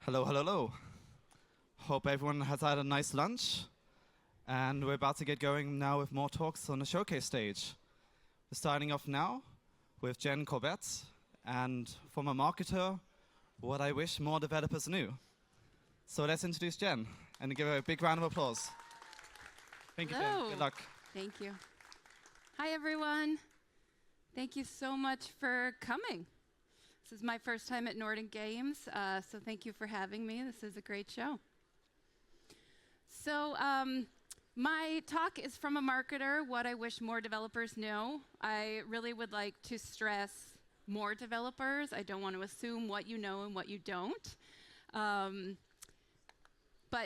Hello, hello, hello. Hope everyone has had a nice lunch. And we're about to get going now with more talks on the showcase stage. We're starting off now with Jen Corbett, and from a marketer, what I wish more developers knew. So let's introduce Jen and give her a big round of applause. Thank you, Hello. Jen. Good luck. Thank you. Hi, everyone. Thank you so much for coming. This is my first time at Nordic Games, so thank you for having me. This is a great show. So my talk is from a marketer, what I wish more developers know. I really would like to stress more developers. I don't want to assume what you know and what you don't. But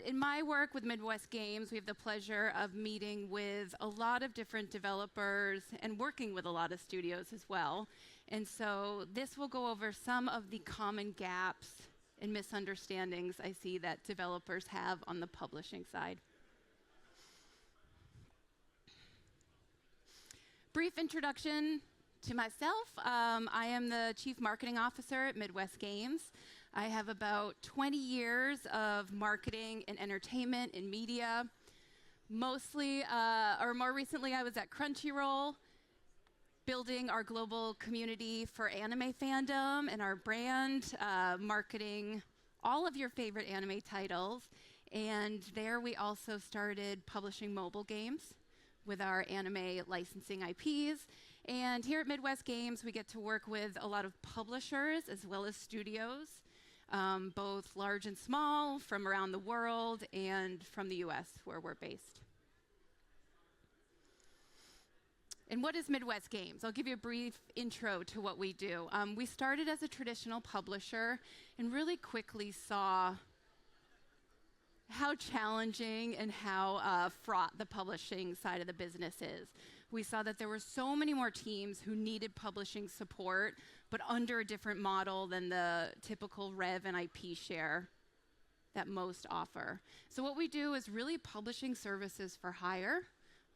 in my work with Midwest Games, we have the pleasure of meeting with a lot of different developers and working with a lot of studios as well. And so this will go over some of the common gaps and misunderstandings I see that developers have on the publishing side. Brief introduction to myself. I am the Chief Marketing Officer at Midwest Games. I have about 20 years of marketing and entertainment and media. Mostly, or more recently, I was at Crunchyroll, building our global community for anime fandom and our brand, marketing all of your favorite anime titles. And there we also started publishing mobile games with our anime licensing IPs. And here at Midwest Games, we get to work with a lot of publishers as well as studios, both large and small, from around the world and from the US, where we're based. And what is Midwest Games? I'll give you a brief intro to what we do. We started as a traditional publisher and really quickly saw how challenging and how fraught the publishing side of the business is. We saw that there were so many more teams who needed publishing support, but under a different model than the typical rev and IP share that most offer. So what we do is really publishing services for hire.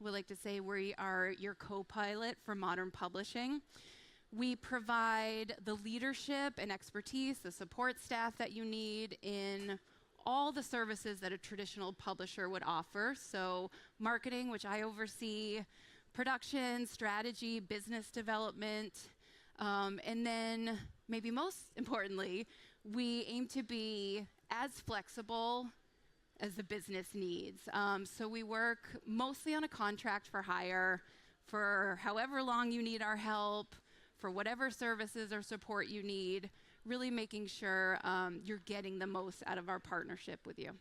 We like to say we are your co-pilot for modern publishing. We provide the leadership and expertise, the support staff that you need in all the services that a traditional publisher would offer. So marketing, which I oversee, production, strategy, business development, and then maybe most importantly, we aim to be as flexible as the business needs. So we work mostly on a contract for hire for however long you need our help, for whatever services or support you need, really making sure you're getting the most out of our partnership with you.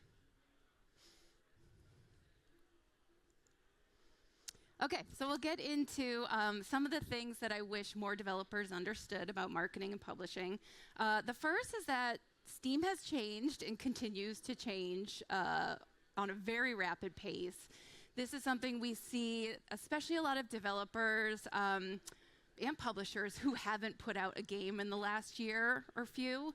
Okay, so we'll get into some of the things that I wish more developers understood about marketing and publishing. The first is that Steam has changed and continues to change on a very rapid pace. This is something we see, especially a lot of developers and publishers who haven't put out a game in the last year or few.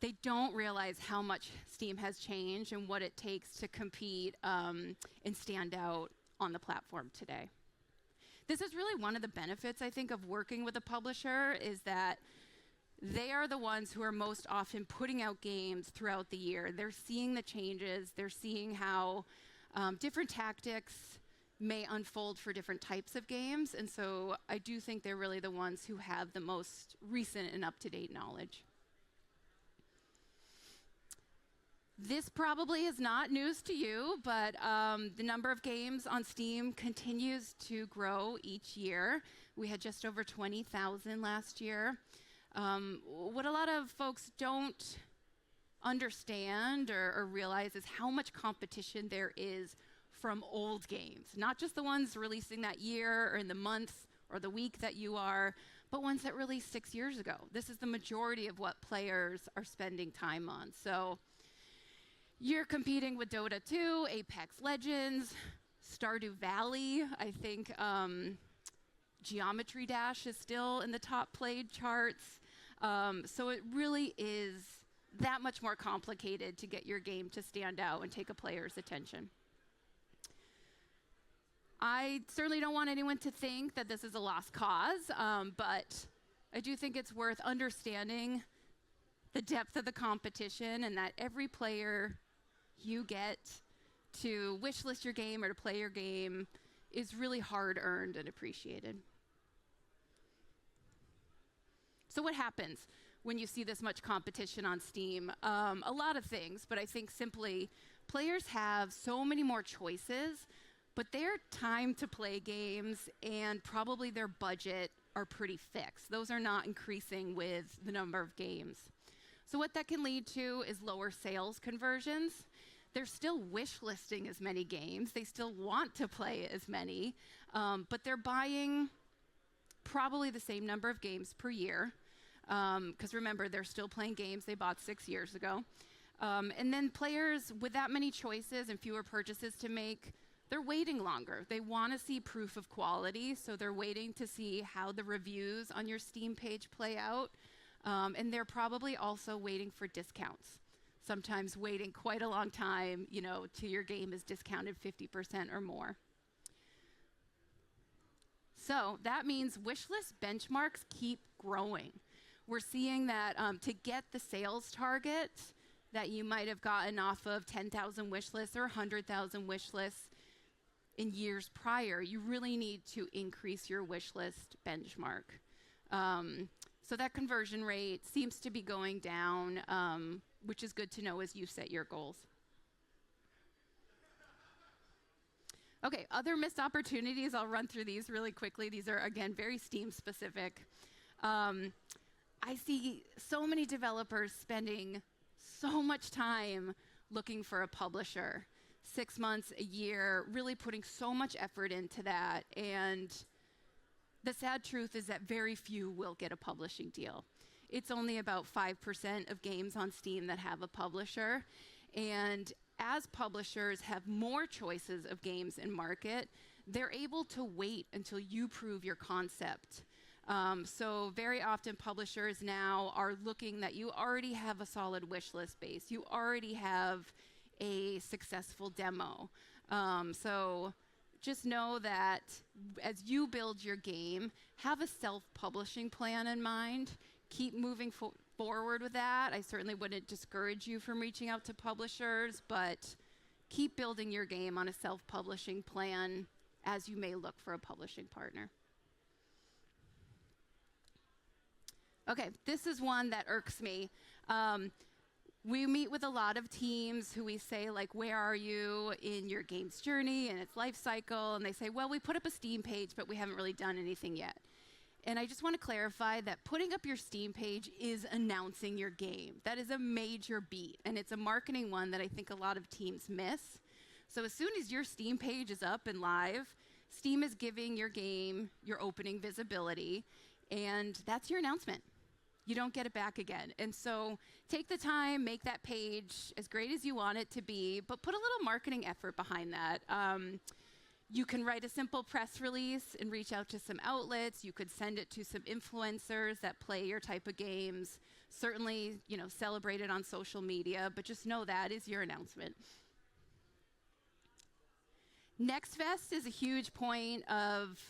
They don't realize how much Steam has changed and what it takes to compete and stand out on the platform today. This is really one of the benefits, I think, of working with a publisher, is that they are the ones who are most often putting out games throughout the year. They're seeing the changes. They're seeing how different tactics may unfold for different types of games. And so I do think they're really the ones who have the most recent and up-to-date knowledge. This probably is not news to you, but the number of games on Steam continues to grow each year. We had just over 20,000 last year. What a lot of folks don't understand or realize is how much competition there is from old games, not just the ones releasing that year or in the month or the week that you are, but ones that released 6 years ago. This is the majority of what players are spending time on. So you're competing with Dota 2, Apex Legends, Stardew Valley. I think Geometry Dash is still in the top played charts. So it really is that much more complicated to get your game to stand out and take a player's attention. I certainly don't want anyone to think that this is a lost cause, but I do think it's worth understanding the depth of the competition, and that every player you get to wishlist your game or to play your game is really hard earned and appreciated. So what happens when you see this much competition on Steam? A lot of things, but I think simply players have so many more choices, but their time to play games and probably their budget are pretty fixed. Those are not increasing with the number of games. So what that can lead to is lower sales conversions. They're still wish listing as many games. They still want to play as many, but they're buying probably the same number of games per year. Because remember, they're still playing games they bought 6 years ago. And then players with that many choices and fewer purchases to make, they're waiting longer. They want to see proof of quality, so they're waiting to see how the reviews on your Steam page play out. And they're probably also waiting for discounts. Sometimes waiting quite a long time, till your game is discounted 50% or more. So that means wishlist benchmarks keep growing. We're seeing that to get the sales target that you might have gotten off of 10,000 wish lists or 100,000 wish lists in years prior, you really need to increase your wish list benchmark. So that conversion rate seems to be going down, which is good to know as you set your goals. Okay, other missed opportunities. I'll run through these really quickly. These are, again, very Steam specific. I see so many developers spending so much time looking for a publisher, 6 months, a year, really putting so much effort into that. And the sad truth is that very few will get a publishing deal. It's only about 5% of games on Steam that have a publisher. And as publishers have more choices of games in market, they're able to wait until you prove your concept. So very often publishers now are looking that you already have a solid wish list base. You already have a successful demo. So just know that as you build your game, have a self-publishing plan in mind. Keep moving forward with that. I certainly wouldn't discourage you from reaching out to publishers, but keep building your game on a self-publishing plan as you may look for a publishing partner. Okay, this is one that irks me. We meet with a lot of teams who we say, like, where are you in your game's journey and its life cycle? And they say, well, we put up a Steam page, but we haven't really done anything yet. And I just want to clarify that putting up your Steam page is announcing your game. That is a major beat, and it's a marketing one that I think a lot of teams miss. So as soon as your Steam page is up and live, Steam is giving your game your opening visibility, and that's your announcement. You don't get it back again. And so take the time, make that page as great as you want it to be, but put a little marketing effort behind that. You can write a simple press release and reach out to some outlets. You could send it to some influencers that play your type of games. Certainly, celebrate it on social media, but just know that is your announcement. NextFest is a huge point of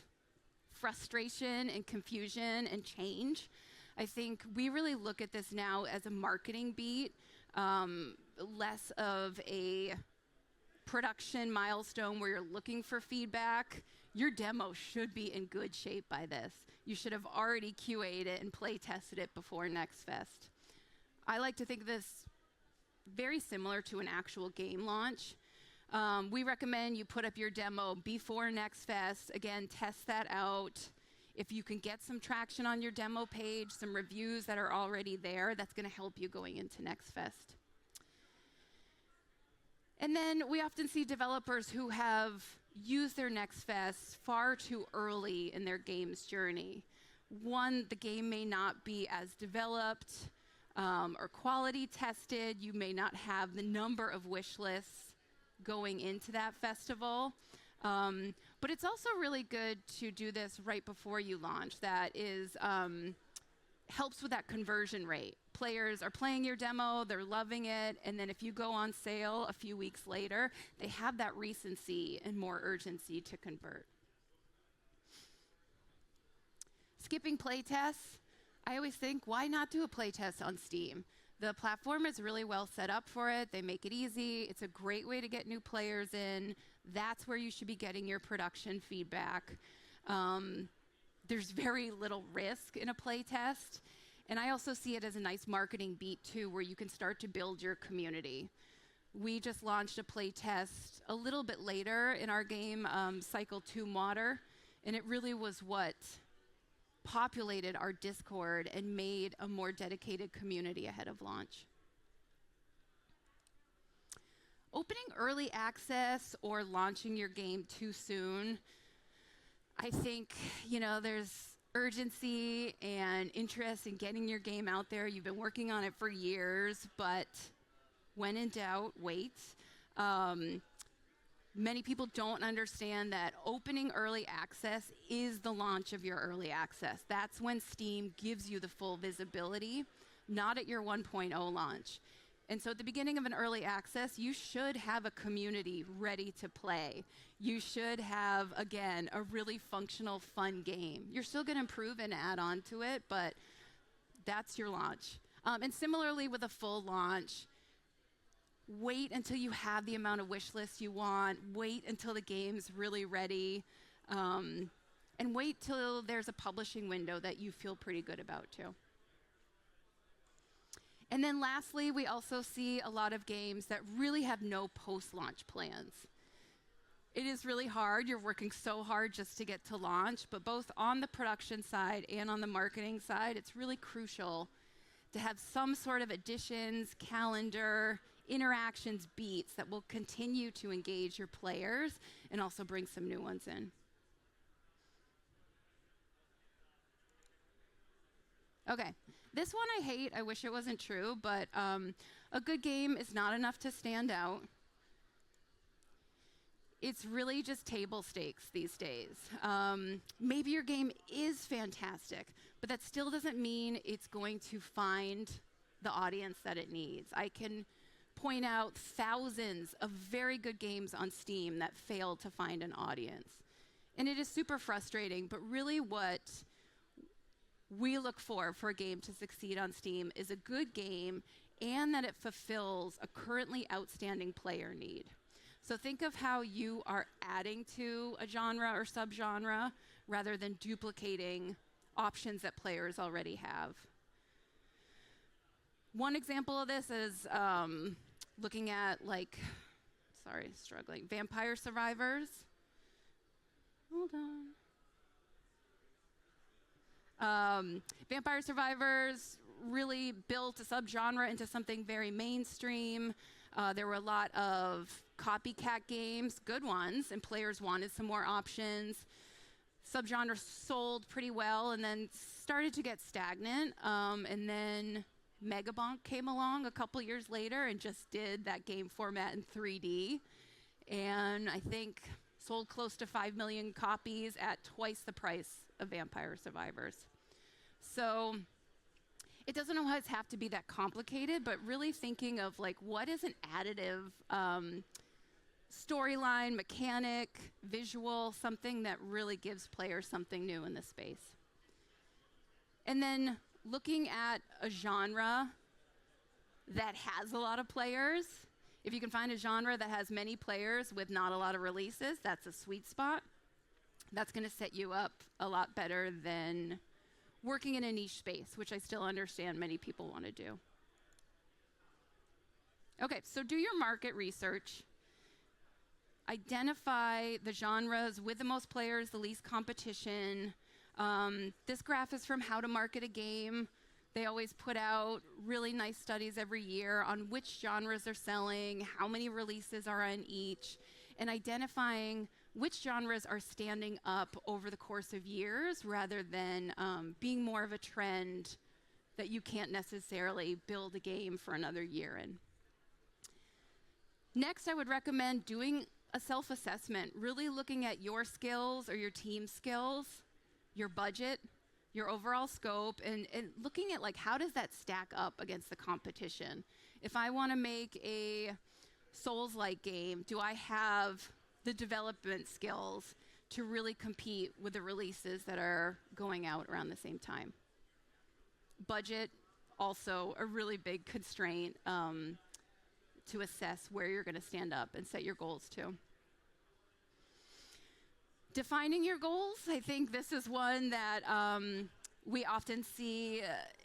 frustration and confusion and change. I think we really look at this now as a marketing beat, less of a production milestone where you're looking for feedback. Your demo should be in good shape by this. You should have already QA'd it and play tested it before NextFest. I like to think of this very similar to an actual game launch. We recommend you put up your demo before NextFest. Again, test that out. If you can get some traction on your demo page, some reviews that are already there, that's going to help you going into NextFest. And then we often see developers who have used their NextFest far too early in their game's journey. One, the game may not be as developed or quality tested. You may not have the number of wish lists going into that festival. But it's also really good to do this right before you launch. That is helps with that conversion rate. Players are playing your demo, they're loving it, and then if you go on sale a few weeks later, they have that recency and more urgency to convert. Skipping playtests. I always think, why not do a playtest on Steam? The platform is really well set up for it. They make it easy. It's a great way to get new players in. That's where you should be getting your production feedback. There's very little risk in a play test. And I also see it as a nice marketing beat too, where you can start to build your community. We just launched a play test a little bit later in our game, Cycle 2 Water, and it really was what populated our Discord and made a more dedicated community ahead of launch. Opening early access or launching your game too soon, I think, there's urgency and interest in getting your game out there. You've been working on it for years, but when in doubt, wait. Many people don't understand that opening early access is the launch of your early access. That's when Steam gives you the full visibility, not at your 1.0 launch. And so at the beginning of an early access, you should have a community ready to play. You should have, again, a really functional, fun game. You're still going to improve and add on to it, but that's your launch. And similarly with a full launch, wait until you have the amount of wish lists you want. Wait until the game's really ready. And wait till there's a publishing window that you feel pretty good about too. And then lastly, we also see a lot of games that really have no post-launch plans. It is really hard. You're working so hard just to get to launch, but both on the production side and on the marketing side, it's really crucial to have some sort of additions, calendar, interactions, beats that will continue to engage your players and also bring some new ones in. Okay, this one I hate. I wish it wasn't true, but a good game is not enough to stand out. It's really just table stakes these days. Maybe your game is fantastic, but that still doesn't mean it's going to find the audience that it needs. I can point out thousands of very good games on Steam that fail to find an audience. And it is super frustrating, but really what we look for a game to succeed on Steam is a good game and that it fulfills a currently outstanding player need. So think of how you are adding to a genre or subgenre rather than duplicating options that players already have. One example of this is looking at Vampire Survivors. Hold on. Vampire Survivors really built a subgenre into something very mainstream. There were a lot of copycat games, good ones, and players wanted some more options. Subgenre sold pretty well and then started to get stagnant. And then Megabonk came along a couple years later and just did that game format in 3D. And I think sold close to 5 million copies at twice the price of Vampire Survivors. So it doesn't always have to be that complicated, but really thinking of what is an additive storyline, mechanic, visual, something that really gives players something new in this space. And then looking at a genre that has a lot of players. If you can find a genre that has many players with not a lot of releases, that's a sweet spot. That's going to set you up a lot better than working in a niche space, which I still understand many people want to do. Okay, so do your market research. Identify the genres with the most players, the least competition. This graph is from How to Market a Game. They always put out really nice studies every year on which genres are selling, how many releases are on each, and identifying which genres are standing up over the course of years rather than being more of a trend that you can't necessarily build a game for another year in. Next, I would recommend doing a self-assessment, really looking at your skills or your team's skills, your budget, your overall scope, and looking at how does that stack up against the competition. If I want to make a Souls-like game, do I have the development skills to really compete with the releases that are going out around the same time? Budget also a really big constraint to assess where you're going to stand up and set your goals to. Defining your goals, I think this is one that we often see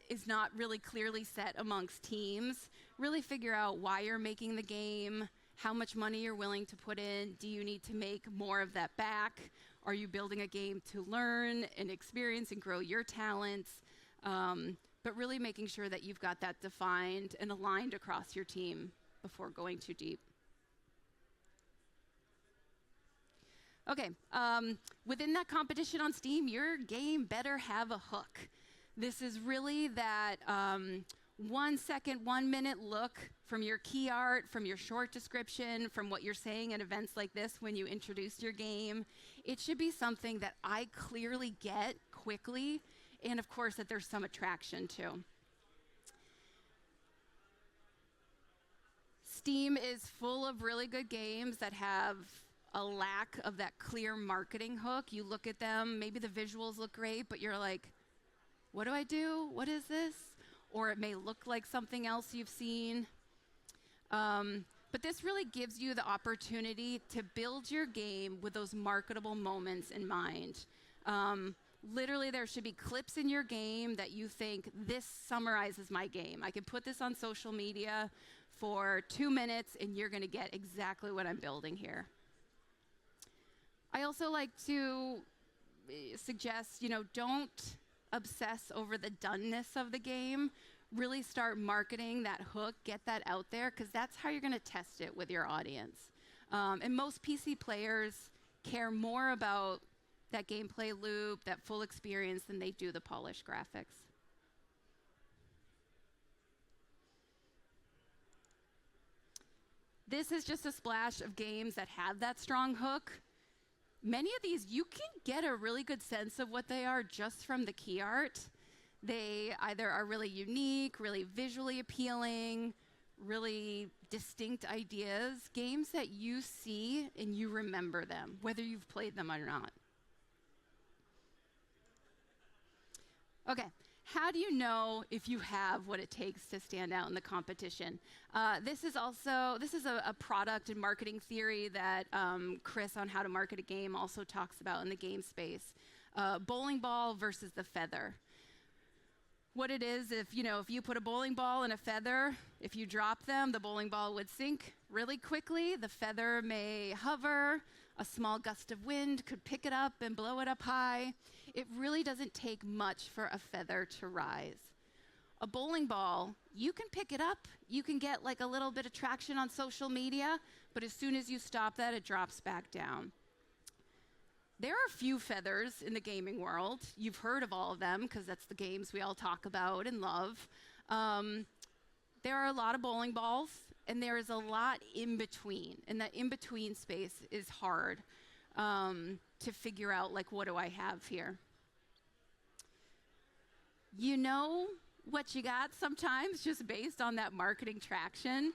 is not really clearly set amongst teams. Really figure out why you're making the game, how much money you're willing to put in. Do you need to make more of that back? Are you building a game to learn and experience and grow your talents? But really making sure that you've got that defined and aligned across your team before going too deep. Okay, within that competition on Steam, your game better have a hook. This is really that 1 second, 1 minute look from your key art, from your short description, from what you're saying at events like this when you introduce your game. It should be something that I clearly get quickly, and of course that there's some attraction to. Steam is full of really good games that have a lack of that clear marketing hook. You look at them, maybe the visuals look great, but you're like, what do I do? What is this? Or it may look like something else you've seen. But this really gives you the opportunity to build your game with those marketable moments in mind. Literally, there should be clips in your game that you think, this summarizes my game. I can put this on social media for 2 minutes, and you're going to get exactly what I'm building here. I also like to suggest, don't obsess over the doneness of the game. Really start marketing that hook, get that out there, because that's how you're going to test it with your audience. And most PC players care more about that gameplay loop, that full experience, than they do the polished graphics. This is just a splash of games that have that strong hook. Many of these, you can get a really good sense of what they are just from the key art. They either are really unique, really visually appealing, really distinct ideas, games that you see and you remember them, whether you've played them or not. Okay, how do you know if you have what it takes to stand out in the competition? This is a product and marketing theory that Chris on How to Market a Game also talks about in the game space. Bowling ball versus the feather. What it is, if you put a bowling ball and a feather, if you drop them, the bowling ball would sink really quickly. The feather may hover. A small gust of wind could pick it up and blow it up high. It really doesn't take much for a feather to rise. A bowling ball, you can pick it up. You can get like a little bit of traction on social media, but as soon as you stop that, it drops back down. There are a few feathers in the gaming world. You've heard of all of them because that's the games we all talk about and love. There are a lot of bowling balls, and there is a lot in between. And that in-between space is hard to figure out, like, what do I have here? You know what you got sometimes just based on that marketing traction.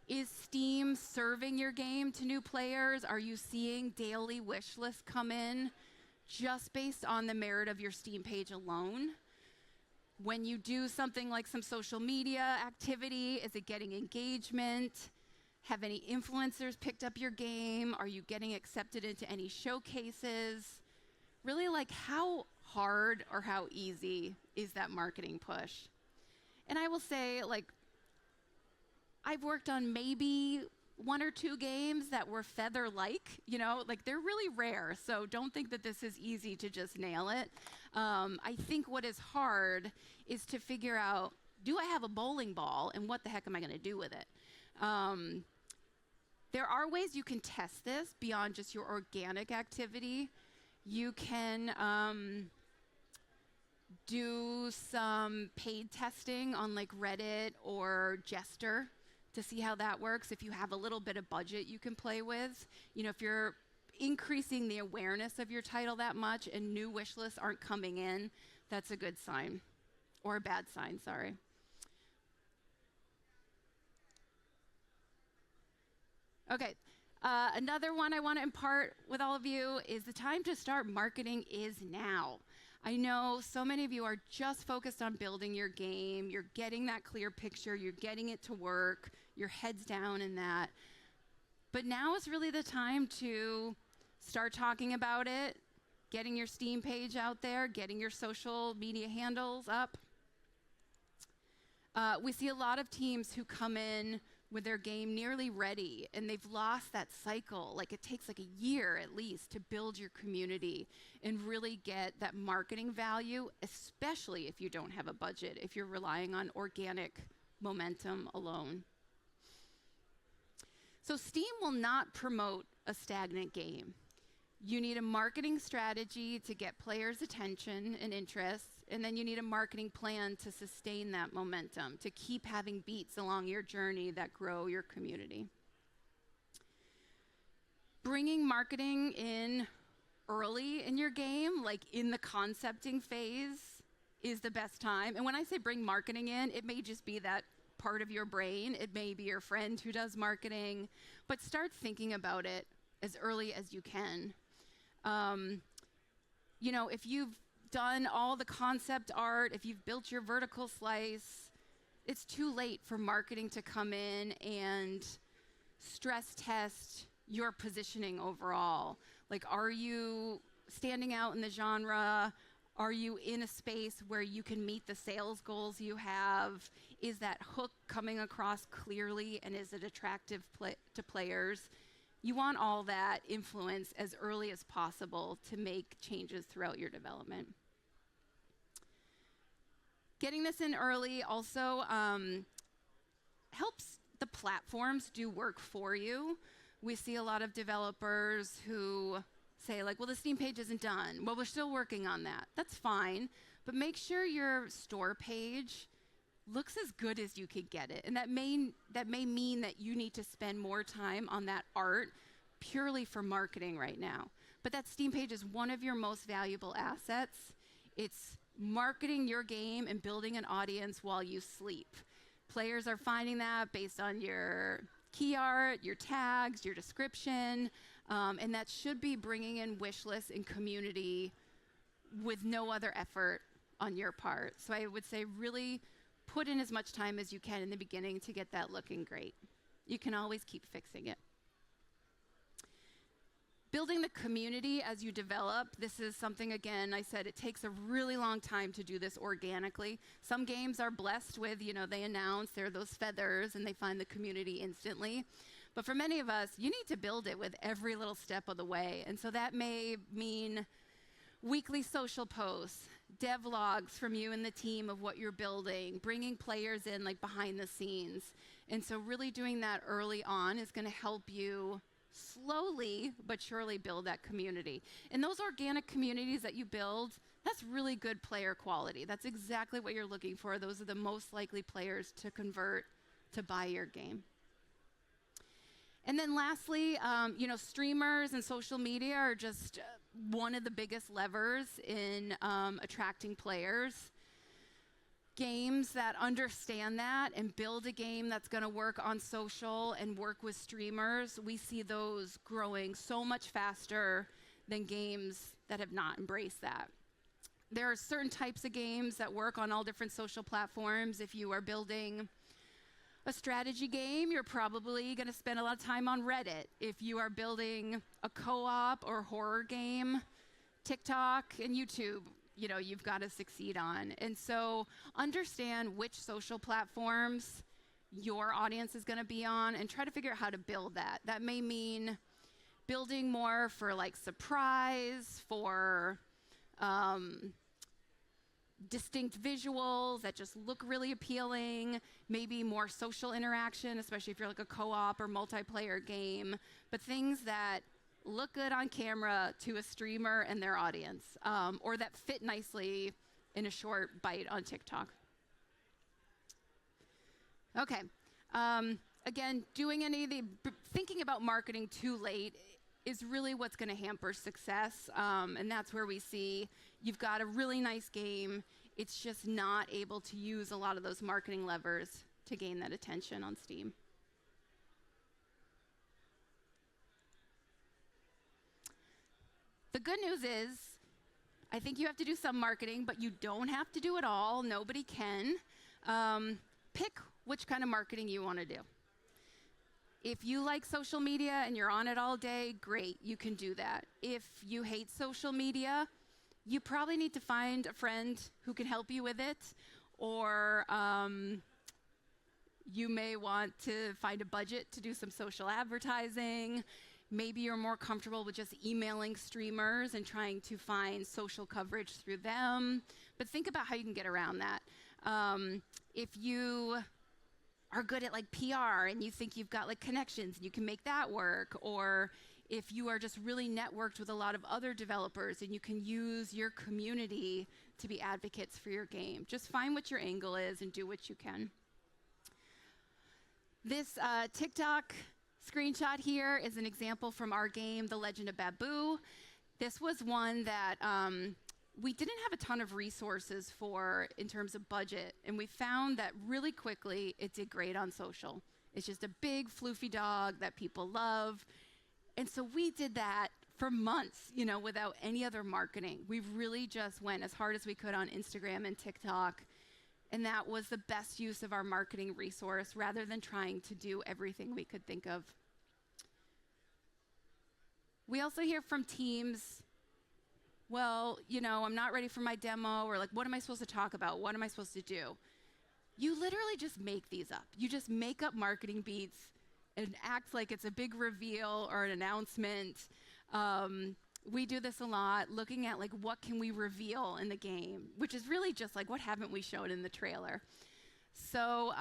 Is Steam serving your game to new players? Are you seeing daily wish lists come in just based on the merit of your Steam page alone? When you do something like some social media activity, is it getting engagement? Have any influencers picked up your game? Are you getting accepted into any showcases? Really, like, how hard or how easy is that marketing push? And I will say, like, I've worked on maybe 1 or 2 games that were feather-like, like they're really rare. So don't think that this is easy to just nail it. I think what is hard is to figure out, do I have a bowling ball and what the heck am I going to do with it? There are ways you can test this beyond just your organic activity. You can do some paid testing on like Reddit or Jester to see how that works. If you have a little bit of budget you can play with. If you're increasing the awareness of your title that much and new wish lists aren't coming in, that's a good sign. Or a bad sign, sorry. Okay, another one I want to impart with all of you is the time to start marketing is now. I know so many of you are just focused on building your game. You're getting that clear picture. You're getting it to work. Your head's down in that. But now is really the time to start talking about it, getting your Steam page out there, getting your social media handles up. We see a lot of teams who come in with their game nearly ready, and they've lost that cycle. Like, it takes like a year at least to build your community and really get that marketing value, especially if you don't have a budget, if you're relying on organic momentum alone. So Steam will not promote a stagnant game. You need a marketing strategy to get players' attention and interest, and then you need a marketing plan to sustain that momentum, to keep having beats along your journey that grow your community. Bringing marketing in early in your game, like in the concepting phase, is the best time. And when I say bring marketing in, it may just be that part of your brain. It may be your friend who does marketing, but start thinking about it as early as you can. You know, if you've done all the concept art, if you've built your vertical slice, it's too late for marketing to come in and stress test your positioning overall. Like, are you standing out in the genre? Are you in a space where you can meet the sales goals you have? Is that hook coming across clearly, and is it attractive to players? You want all that influence as early as possible to make changes throughout your development. Getting this in early also helps the platforms do work for you. We see a lot of developers who say, like, well, the Steam page isn't done. Well, we're still working on that. That's fine, but make sure your store page looks as good as you could get it. And that may mean that you need to spend more time on that art purely for marketing right now. But that Steam page is one of your most valuable assets. It's marketing your game and building an audience while you sleep. Players are finding that based on your key art, your tags, your description, and that should be bringing in wish lists and community with no other effort on your part. So I would say really put in as much time as you can in the beginning to get that looking great. You can always keep fixing it. Building the community as you develop, this is something, again, I said it takes a really long time to do this organically. Some games are blessed with, you know, they announce, they're those feathers, and they find the community instantly. But for many of us, you need to build it with every little step of the way. And so that may mean weekly social posts, devlogs from you and the team of what you're building, bringing players in like behind the scenes. And so really doing that early on is going to help you slowly but surely build that community. And those organic communities that you build, that's really good player quality. That's exactly what you're looking for. Those are the most likely players to convert to buy your game. And then lastly, you know, streamers and social media are just one of the biggest levers in attracting players. Games that understand that and build a game that's going to work on social and work with streamers, we see those growing so much faster than games that have not embraced that. There are certain types of games that work on all different social platforms. If you are building a strategy game, you're probably going to spend a lot of time on Reddit. If you are building a co-op or horror game, TikTok and YouTube, you know, you've got to succeed on. And so understand which social platforms your audience is going to be on and try to figure out how to build that. That may mean building more for like surprise, for distinct visuals that just look really appealing, maybe more social interaction, especially if you're like a co-op or multiplayer game, but things that look good on camera to a streamer and their audience, or that fit nicely in a short bite on TikTok. Okay, again, thinking about marketing too late is really what's going to hamper success, and that's where we see you've got a really nice game, it's just not able to use a lot of those marketing levers to gain that attention on Steam. The good news is, I think you have to do some marketing, but you don't have to do it all. Nobody can. Pick which kind of marketing you want to do. If you like social media and you're on it all day, great, you can do that. If you hate social media, you probably need to find a friend who can help you with it, or you may want to find a budget to do some social advertising. Maybe you're more comfortable with just emailing streamers and trying to find social coverage through them. But think about how you can get around that. If you are good at like PR and you think you've got like connections and you can make that work, or if you are just really networked with a lot of other developers and you can use your community to be advocates for your game. Just find what your angle is and do what you can. This TikTok screenshot here is an example from our game, The Legend of Babu. This was one that we didn't have a ton of resources for in terms of budget, and we found that really quickly it did great on social. It's just a big floofy dog that people love. And so we did that for months, you know, without any other marketing. We really just went as hard as we could on Instagram and TikTok, and that was the best use of our marketing resource rather than trying to do everything we could think of. We also hear from teams, well, you know, I'm not ready for my demo, or like, what am I supposed to talk about? What am I supposed to do? You literally just make these up. You just make up marketing beats and act like it's a big reveal or an announcement. We do this a lot, looking at like what can we reveal in the game, which is really just like what haven't we shown in the trailer. So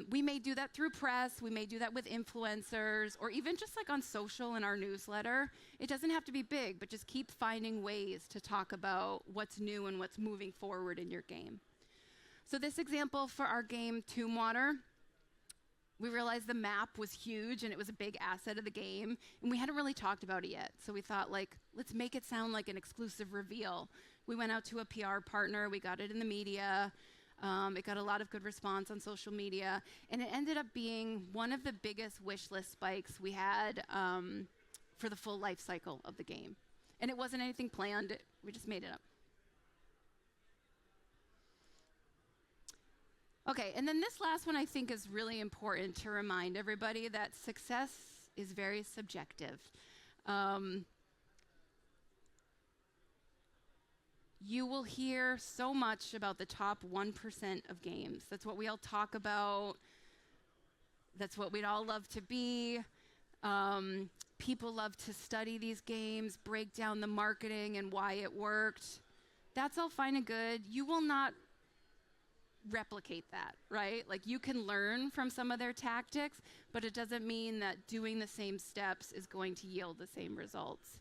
we may do that through press, we may do that with influencers, or even just like on social in our newsletter. It doesn't have to be big, but just keep finding ways to talk about what's new and what's moving forward in your game. So this example for our game, Tomb Water, we realized the map was huge and it was a big asset of the game, and we hadn't really talked about it yet. So we thought, like, let's make it sound like an exclusive reveal. We went out to a PR partner, we got it in the media, it got a lot of good response on social media, and it ended up being one of the biggest wish list spikes we had for the full life cycle of the game. And it wasn't anything planned, we just made it up. Okay, and then this last one I think is really important to remind everybody that success is very subjective. You will hear so much about the top 1% of games. That's what we all talk about. That's what we'd all love to be. People love to study these games, break down the marketing and why it worked. That's all fine and good. You will not replicate that, right? Like, you can learn from some of their tactics, but it doesn't mean that doing the same steps is going to yield the same results.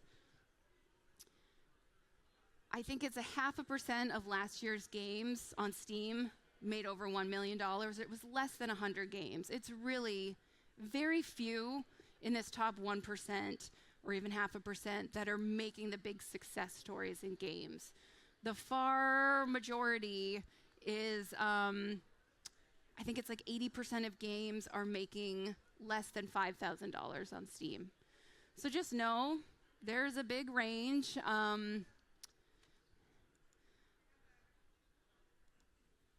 I think it's 0.5% of last year's games on Steam made over $1 million. It was less than 100 games. It's really very few in this top 1% or even 0.5% that are making the big success stories in games. The far majority is, I think it's like 80% of games are making less than $5,000 on Steam. So just know there's a big range.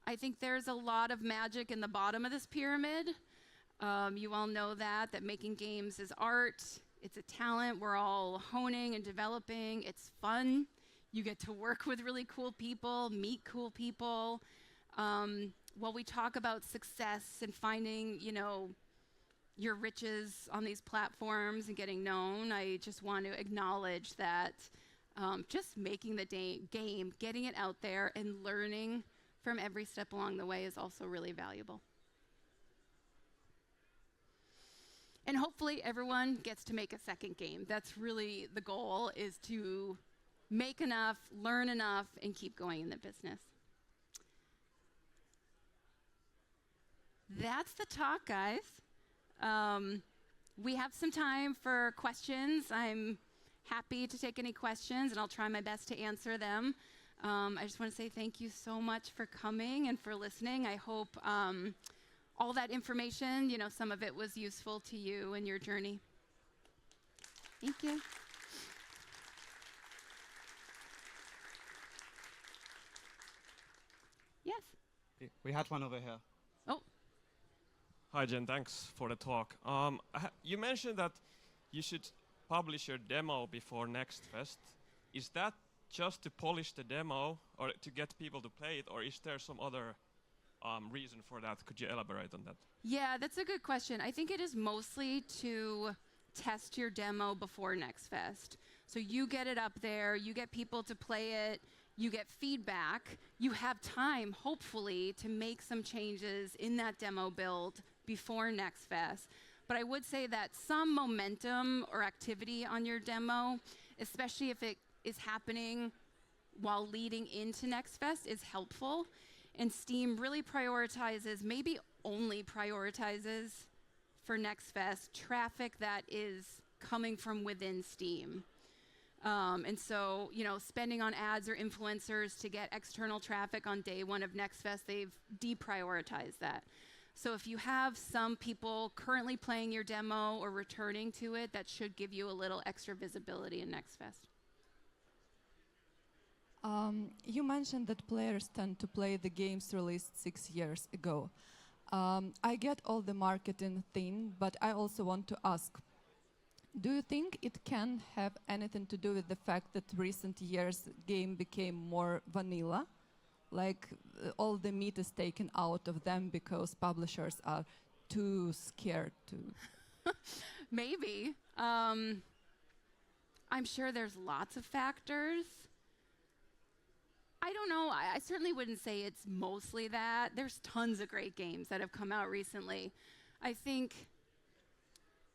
I think there's a lot of magic in the bottom of this pyramid. You all know that making games is art. It's a talent we're all honing and developing. It's fun. You get to work with really cool people, meet cool people. While we talk about success and finding, you know, your riches on these platforms and getting known, I just want to acknowledge that just making the game, getting it out there and learning from every step along the way is also really valuable. And hopefully everyone gets to make a second game. That's really the goal, is to make enough, learn enough, and keep going in the business. That's the talk, guys. We have some time for questions. I'm happy to take any questions, and I'll try my best to answer them. I just want to say thank you so much for coming and for listening. I hope all that information, you know, some of it was useful to you in your journey. Thank you. Yes. We had one over here. Oh, Hi Jen, thanks for the talk. You mentioned that you should publish your demo before next fest. Is that just to polish the demo or to get people to play it, or is there some other reason for that? Could you elaborate on that? yeah, that's a good question. I think it is mostly to test your demo before Next Fest. So you get it up there, you get people to play it, you get feedback, you have time, hopefully, to make some changes in that demo build before Next Fest. But I would say that some momentum or activity on your demo, especially if it is happening while leading into Next Fest, is helpful. And Steam really prioritizes, maybe only prioritizes for Next Fest, traffic that is coming from within Steam. And so, you know, spending on ads or influencers to get external traffic on day one of Next Fest, they've deprioritized that. So if you have some people currently playing your demo or returning to it, that should give you a little extra visibility in Next Fest. You mentioned that players tend to play the games released 6 years ago. I get all the marketing thing, but I also want to ask, do you think it can have anything to do with the fact that recent years game became more vanilla? Like all the meat is taken out of them because publishers are too scared to... Maybe. I'm sure there's lots of factors. I don't know. I certainly wouldn't say it's mostly that. There's tons of great games that have come out recently. I think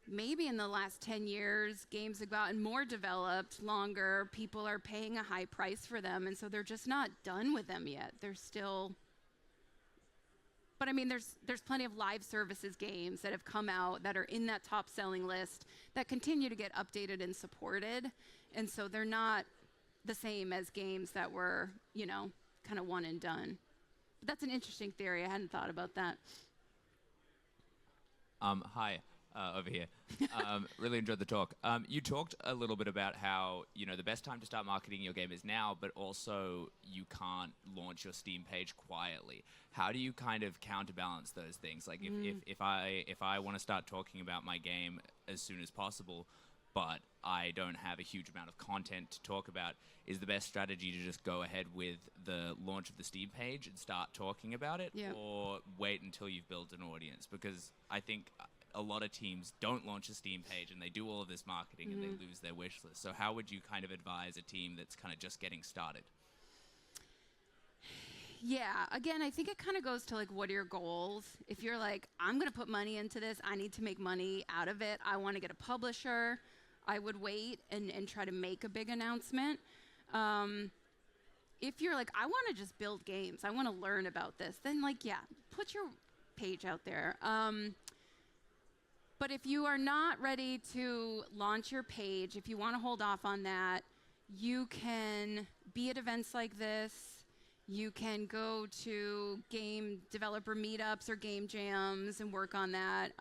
maybe in the last 10 years, games have gotten more developed, longer. People are paying a high price for them, and so they're just not done with them yet. They're still... But I mean, there's plenty of live services games that have come out that are in that top selling list that continue to get updated and supported. And so they're not the same as games that were, you know, kind of one and done. But that's an interesting theory. I hadn't thought about that. Hi, over here. Really enjoyed the talk. You talked a little bit about how, you know, the best time to start marketing your game is now, but also you can't launch your Steam page quietly. How do you kind of counterbalance those things? Like if I want to start talking about my game as soon as possible, but I don't have a huge amount of content to talk about, is the best strategy to just go ahead with the launch of the Steam page and start talking about it, or wait until you've built an audience? Because I think a lot of teams don't launch a Steam page and they do all of this marketing and they lose their wish list. So how would you kind of advise a team that's kind of just getting started? Yeah, again, I think it kind of goes to like, what are your goals? If you're like, I'm going to put money into this, I need to make money out of it, I want to get a publisher, I would wait and try to make a big announcement. If you're like, I want to just build games, I want to learn about this, then like, yeah, put your page out there. But if you are not ready to launch your page, if you want to hold off on that, you can be at events like this. You can go to game developer meetups or game jams and work on that.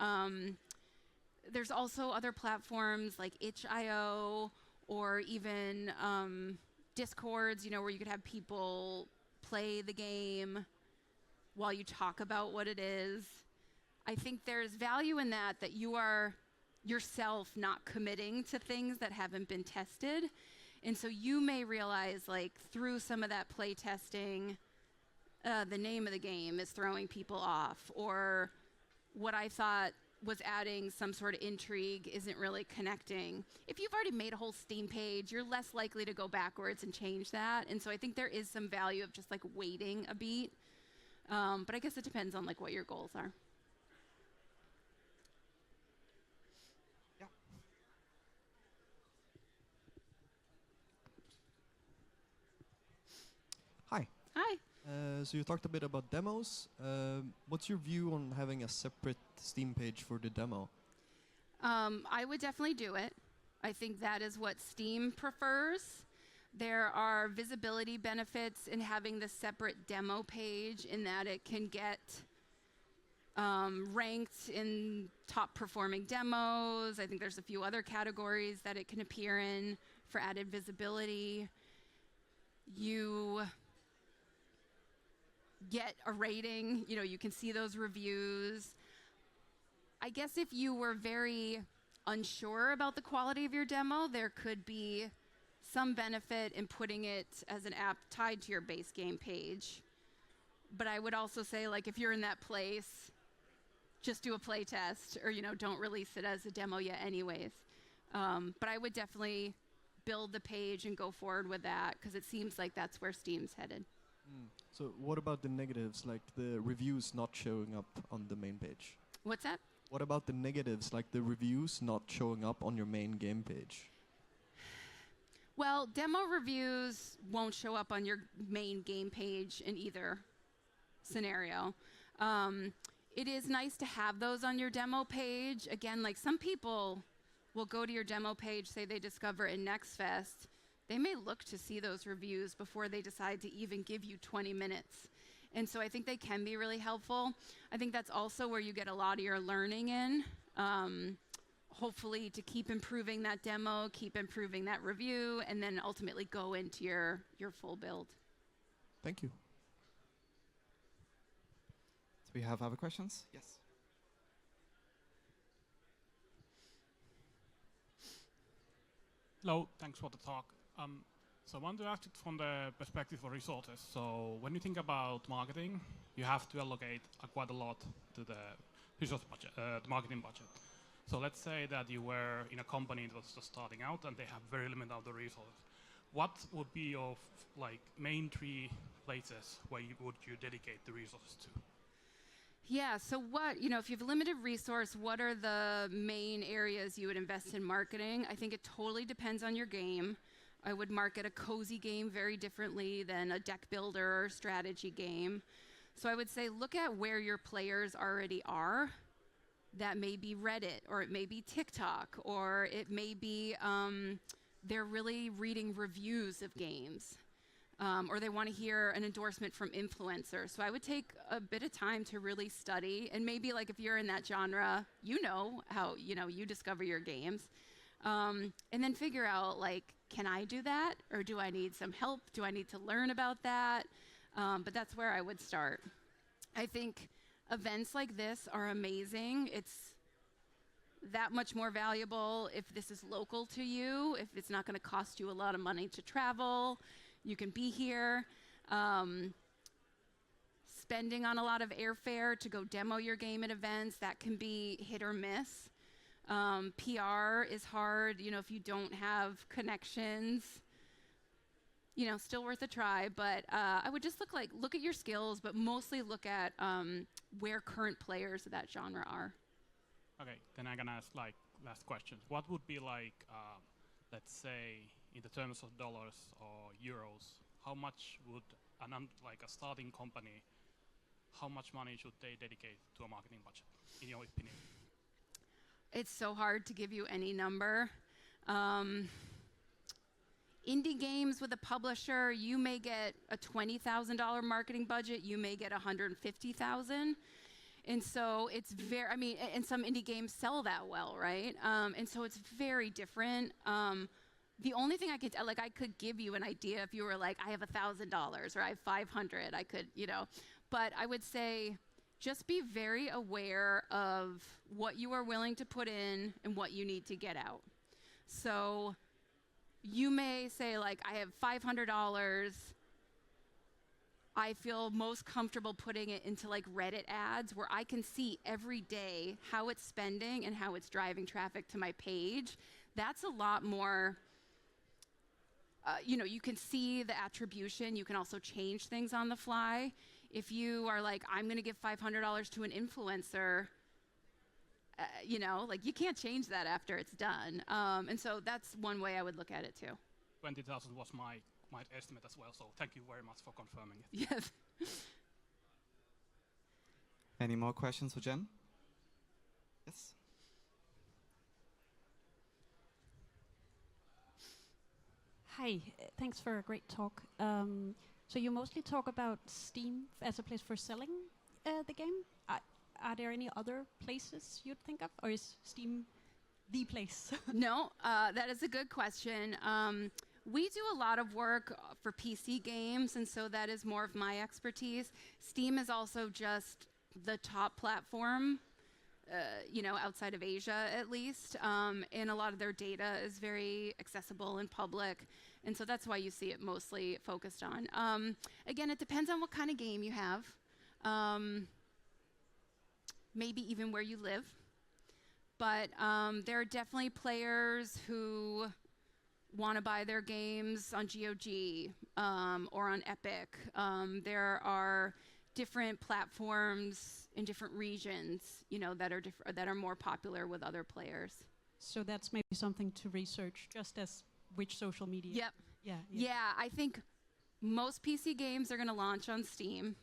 There's also other platforms like itch.io or even Discords, you know, where you could have people play the game while you talk about what it is. I think there's value in that you are yourself not committing to things that haven't been tested. And so you may realize, like, through some of that play testing, the name of the game is throwing people off, or what I thought was adding some sort of intrigue isn't really connecting. If you've already made a whole Steam page, you're less likely to go backwards and change that. And so I think there is some value of just like waiting a beat. But I guess it depends on like what your goals are. Yeah. Hi. Hi. So you talked a bit about demos. What's your view on having a separate Steam page for the demo? I would definitely do it. I think that is what Steam prefers. There are visibility benefits in having the separate demo page in that it can get ranked in top performing demos. I think there's a few other categories that it can appear in for added visibility. get a rating. You know, you can see those reviews. I guess if you were very unsure about the quality of your demo, there could be some benefit in putting it as an app tied to your base game page. But I would also say, like, if you're in that place, just do a play test, or, you know, don't release it as a demo yet anyways. But I would definitely build the page and go forward with that, because it seems like that's where Steam's headed. So what about the negatives, like the reviews not showing up on the main page? What's that? What about the negatives, like the reviews not showing up on your main game page? Well, demo reviews won't show up on your main game page in either scenario. It is nice to have those on your demo page. Again, like, some people will go to your demo page, say they discover in Next Fest. They may look to see those reviews before they decide to even give you 20 minutes. And so I think they can be really helpful. I think that's also where you get a lot of your learning in. Hopefully to keep improving that demo, keep improving that review, and then ultimately go into your full build. Thank you. Do we have other questions? Yes. Hello, thanks for the talk. So I want to ask it from the perspective of resources. So when you think about marketing, you have to allocate quite a lot to the resource budget, the marketing budget. So let's say that you were in a company that was just starting out and they have very limited of the resources. What would be your main 3 places where you dedicate the resources to? Yeah, so what, you know, if you have limited resource, what are the main areas you would invest in marketing? I think it totally depends on your game. I would market a cozy game very differently than a deck builder or strategy game. So I would say look at where your players already are. That may be Reddit, or it may be TikTok, or it may be they're really reading reviews of games. Or they want to hear an endorsement from influencers. So I would take a bit of time to really study, and maybe, like, if you're in that genre, you know how, you know, you discover your games. And then figure out, like, can I do that? Or do I need some help? Do I need to learn about that? But that's where I would start. I think events like this are amazing. It's that much more valuable if this is local to you, if it's not going to cost you a lot of money to travel. You can be here. Spending on a lot of airfare to go demo your game at events, that can be hit or miss. PR is hard, you know, if you don't have connections. You know, still worth a try, but I would just look at your skills, but mostly look at where current players of that genre are. Okay, then I'm gonna ask last questions. What would be let's say, in the terms of dollars or euros, how much would a starting company, how much money should they dedicate to a marketing budget, in your opinion? It's so hard to give you any number. Indie games with a publisher, you may get a $20,000 marketing budget, you may get $150,000. And so it's and some indie games sell that well, right? And so it's very different. The only thing I could give you an idea if you were like, I have $1,000 or I have 500, I could, you know. But I would say just be very aware of what you are willing to put in and what you need to get out. So you may say, like, I have $500. I feel most comfortable putting it into like Reddit ads where I can see every day how it's spending and how it's driving traffic to my page. That's a lot more, you know, you can see the attribution. You can also change things on the fly. If you are like, I'm going to give $500 to an influencer, you know, like, you can't change that after it's done. And so that's one way I would look at it too. 20,000 was my estimate as well, so thank you very much for confirming it. Yes. Any more questions for Jen? Yes. Hi, thanks for a great talk. So you mostly talk about Steam as a place for selling the game. Are there any other places you'd think of, or is Steam the place? No, that is a good question. We do a lot of work for PC games, and so that is more of my expertise. Steam is also just the top platform, outside of Asia at least, and a lot of their data is very accessible and public, and so that's why you see it mostly focused on. Again, it depends on what kind of game you have, maybe even where you live, but there are definitely players who want to buy their games on GOG or on Epic. There are different platforms in different regions, that are more popular with other players. So that's maybe something to research, just as which social media. Yep. Yeah, I think most PC games are going to launch on Steam.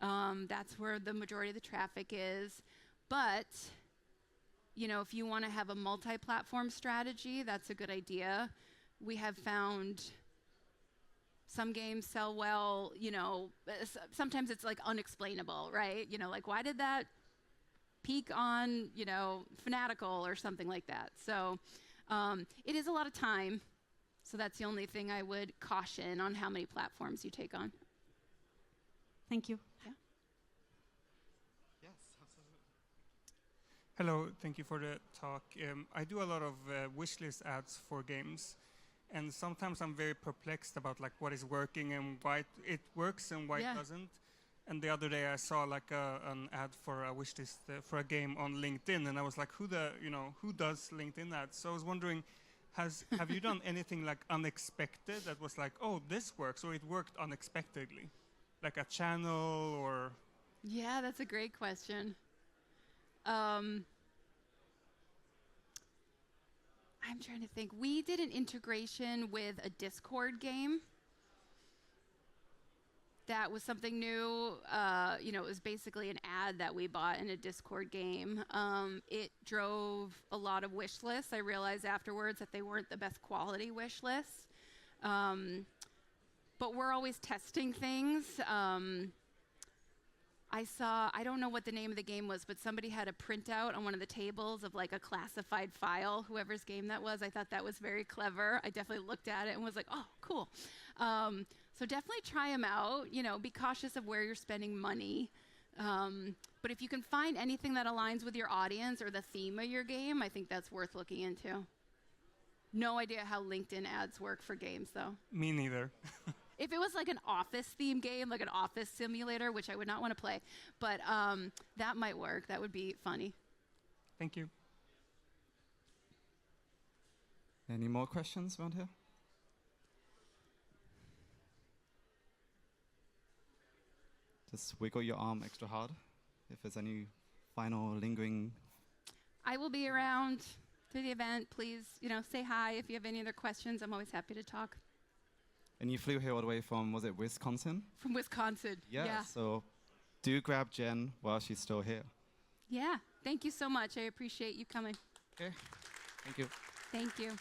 That's where the majority of the traffic is. But, if you want to have a multi-platform strategy, that's a good idea. We have found some games sell well, sometimes it's like unexplainable, right? Like why did that peak on, Fanatical or something like that? So it is a lot of time. So that's the only thing I would caution on how many platforms you take on. Thank you. Yeah. Yes, absolutely. Hello, thank you for the talk. I do a lot of wishlist ads for games, and sometimes I'm very perplexed about like what is working and why it works and why it doesn't. And the other day I saw like an ad for a wishlist for a game on LinkedIn, and I was like, who does LinkedIn ads? So I was wondering, have you done anything like unexpected that was like, oh, this works, or it worked unexpectedly, like a channel or? Yeah, that's a great question. I'm trying to think. We did an integration with a Discord game. That was something new. It was basically an ad that we bought in a Discord game. It drove a lot of wish lists. I realized afterwards that they weren't the best quality wish lists. But we're always testing things. I don't know what the name of the game was, but somebody had a printout on one of the tables of like a classified file, whoever's game that was. I thought that was very clever. I definitely looked at it and was like, oh, cool. So definitely try them out. Be cautious of where you're spending money. But if you can find anything that aligns with your audience or the theme of your game, I think that's worth looking into. No idea how LinkedIn ads work for games, though. Me neither. If it was like an office theme game, like an office simulator, which I would not want to play, but that might work. That would be funny. Thank you. Any more questions around here? Just wiggle your arm extra hard if there's any final lingering. I will be around through the event. Please, say hi if you have any other questions. I'm always happy to talk. And you flew here all the way from, was it Wisconsin? From Wisconsin. Yeah. So do grab Jen while she's still here. Yeah. Thank you so much. I appreciate you coming. Okay. Thank you. Thank you.